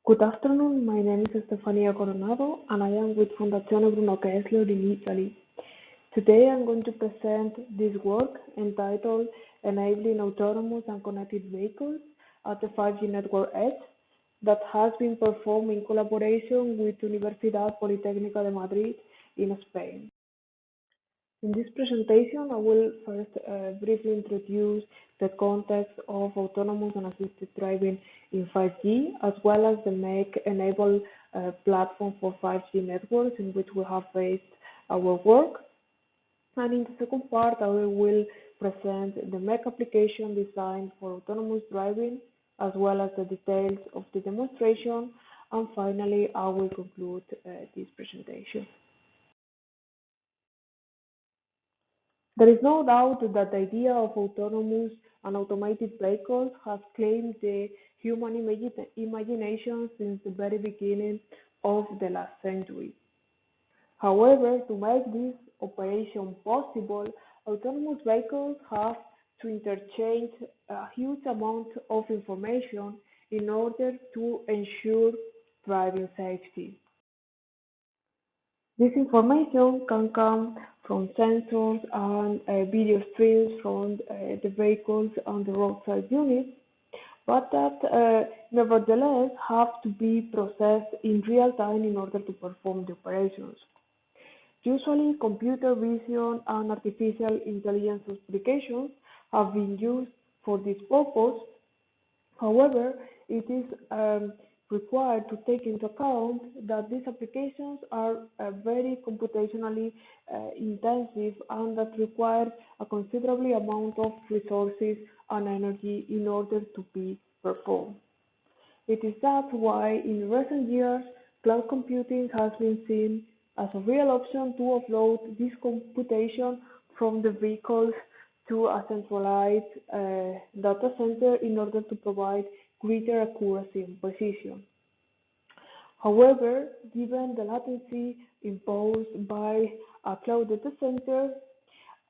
Good afternoon. My name is Stefania Coronado, and I am with Fondazione Bruno Kessler in Italy. Today I'm going to present this work entitled Enabling Autonomous and Connected Vehicles at the 5G Network Edge that has been performed in collaboration with Universidad Politécnica de Madrid in Spain. In this presentation, I will first briefly introduce the context of autonomous and assisted driving in 5G, as well as the MEC-enabled platform for 5G networks in which we have based our work. And in the second part, I will present the MEC application designed for autonomous driving, as well as the details of the demonstration. And finally, I will conclude this presentation. There is no doubt that the idea of autonomous and automated vehicles has claimed the human imagination since the very beginning of the last century. However, to make this operation possible, autonomous vehicles have to interchange a huge amount of information in order to ensure driving safety. This information can come from sensors and video streams from the vehicles and the roadside units, but that nevertheless have to be processed in real time in order to perform the operations. Usually, computer vision and artificial intelligence applications have been used for this purpose. However, it is required to take into account that these applications are very computationally intensive and that require a considerable amount of resources and energy in order to be performed. It is that why in recent years, cloud computing has been seen as a real option to offload this computation from the vehicles to a centralized data center in order to provide greater accuracy and precision. However, given the latency imposed by a cloud data center,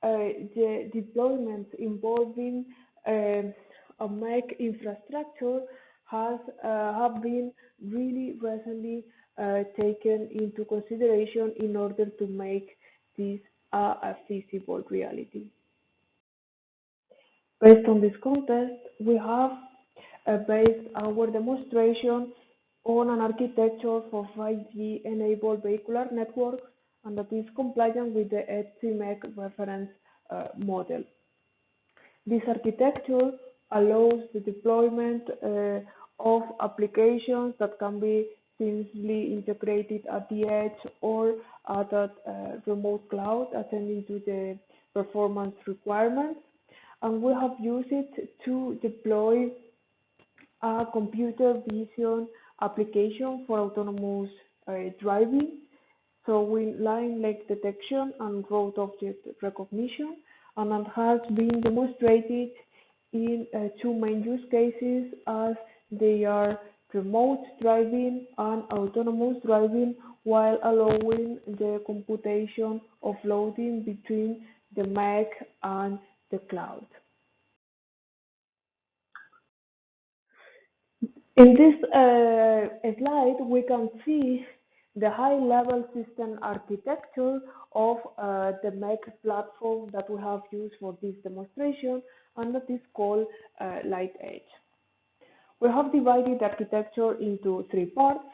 the deployments involving a MEC infrastructure have been really recently taken into consideration in order to make this a feasible reality. Based on this context, we have based our demonstration on an architecture for 5G-enabled vehicular networks, and that is compliant with the MEC reference model. This architecture allows the deployment of applications that can be seamlessly integrated at the edge or at a remote cloud, attending to the performance requirements. And we have used it to deploy a computer vision application for autonomous driving. So with line leg detection and road object recognition, and it has been demonstrated in two main use cases as they are remote driving and autonomous driving, while allowing the computation offloading between the MEC and the cloud. In this slide, we can see the high-level system architecture of the MEC platform that we have used for this demonstration, and that is called Light Edge. We have divided the architecture into three parts.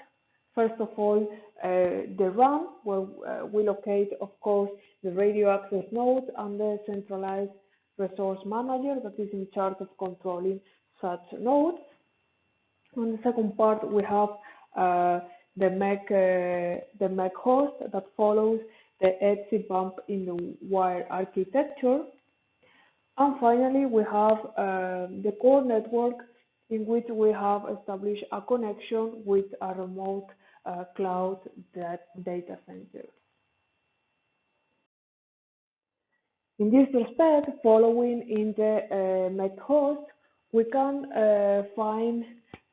First of all, the RAM, where we locate, of course, the radio access node and the centralized resource manager that is in charge of controlling such nodes. On the second part, we have the MEC host that follows the ETSI bump in the wire architecture. And finally, we have the core network in which we have established a connection with a remote cloud data center. In this respect, following in the MEC host, we can find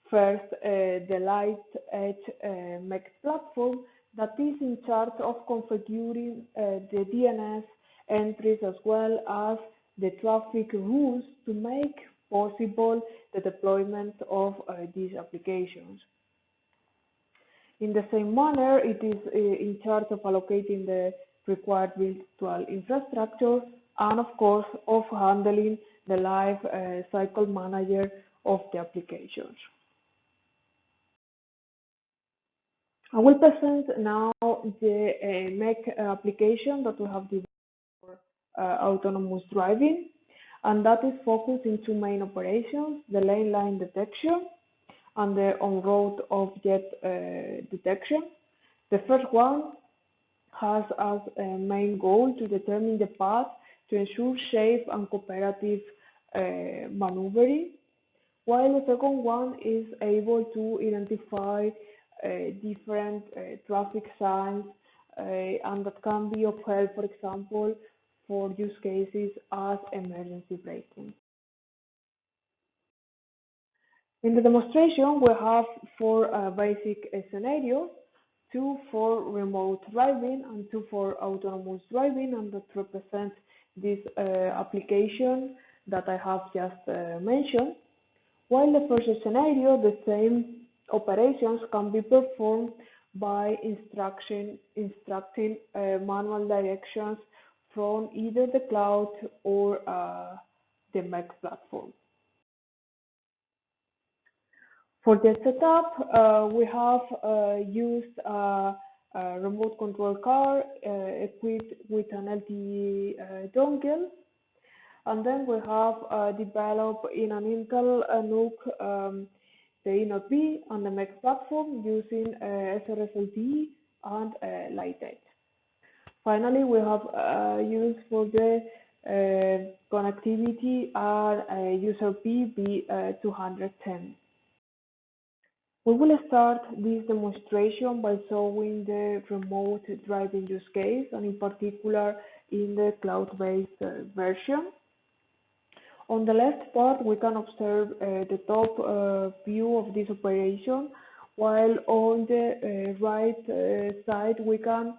first the Light Edge MEC platform that is in charge of configuring the DNS entries as well as the traffic rules to make possible the deployment of these applications. In the same manner, it is in charge of allocating the required virtual infrastructure and, of course, of handling the life cycle manager of the applications. I will present now the MEC application that we have developed for autonomous driving, and that is focused in two main operations: the lane line detection and the on-road object detection. The first one has as a main goal to determine the path to ensure safe and cooperative maneuvering, while the second one is able to identify different traffic signs and that can be of help, for example, for use cases as emergency braking. In the demonstration, we have four basic scenarios, two for remote driving and two for autonomous driving, and that represent this application that I have just mentioned. While the first scenario, the same operations can be performed by instructing manual directions from either the cloud or the MEC platform. For the setup, we have used a remote control car equipped with an LTE dongle, and then we have developed in an Intel NUC the E-Node-B on the MEC platform using SRS-LTE and latency. Finally, we have used for the connectivity our user-P B210. We will start this demonstration by showing the remote driving use case, and in particular in the cloud-based version. On the left part, we can observe the top view of this operation, while on the right side, we can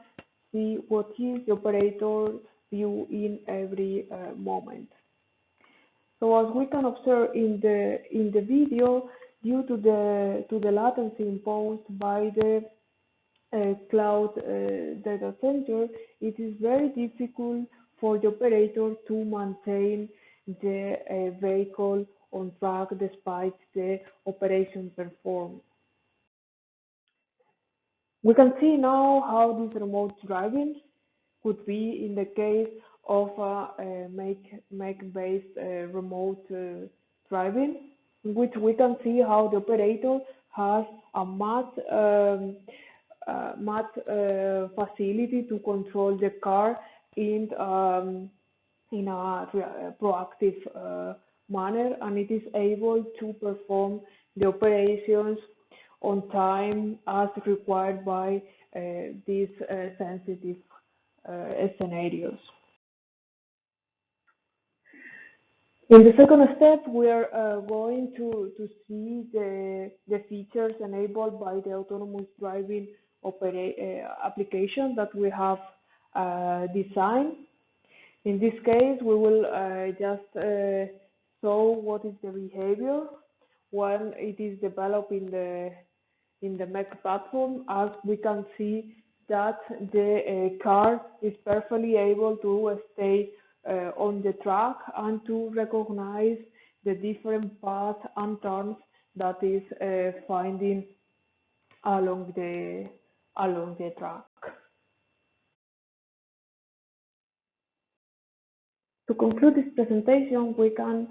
see what is the operator view in every moment. So as we can observe in the video, due to the latency imposed by the cloud data center, it is very difficult for the operator to maintain the vehicle on track despite the operation performed. We can see now how this remote driving could be in the case of a MEC-based remote driving, in which we can see how the operator has a math facility to control the car in a proactive manner, and it is able to perform the operations on time as required by these sensitive scenarios. In the second step, we are going to see the features enabled by the autonomous driving application that we have designed. In this case, we will just show what is the behavior when it is developed in the MEC platform. As we can see that the car is perfectly able to stay on the track and to recognize the different paths and turns that is finding along the track. To conclude this presentation, we can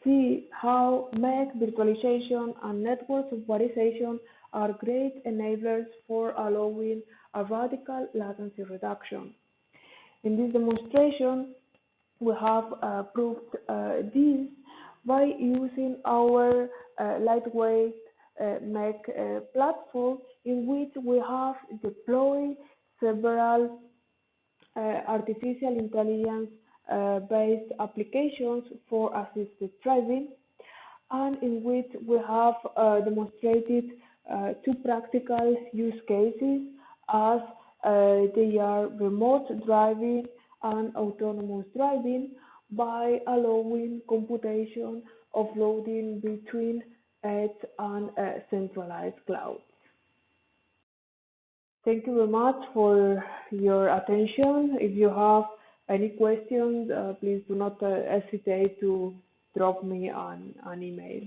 see how MEC, virtualization, and network softwarization are great enablers for allowing a radical latency reduction. In this demonstration, we have proved this by using our lightweight MEC platform, in which we have deployed several artificial intelligence based applications for assisted driving, and in which we have demonstrated two practical use cases as they are remote driving and autonomous driving by allowing computation offloading between edge and centralized clouds. Thank you very much for your attention. If you have any questions, please do not hesitate to drop me an email.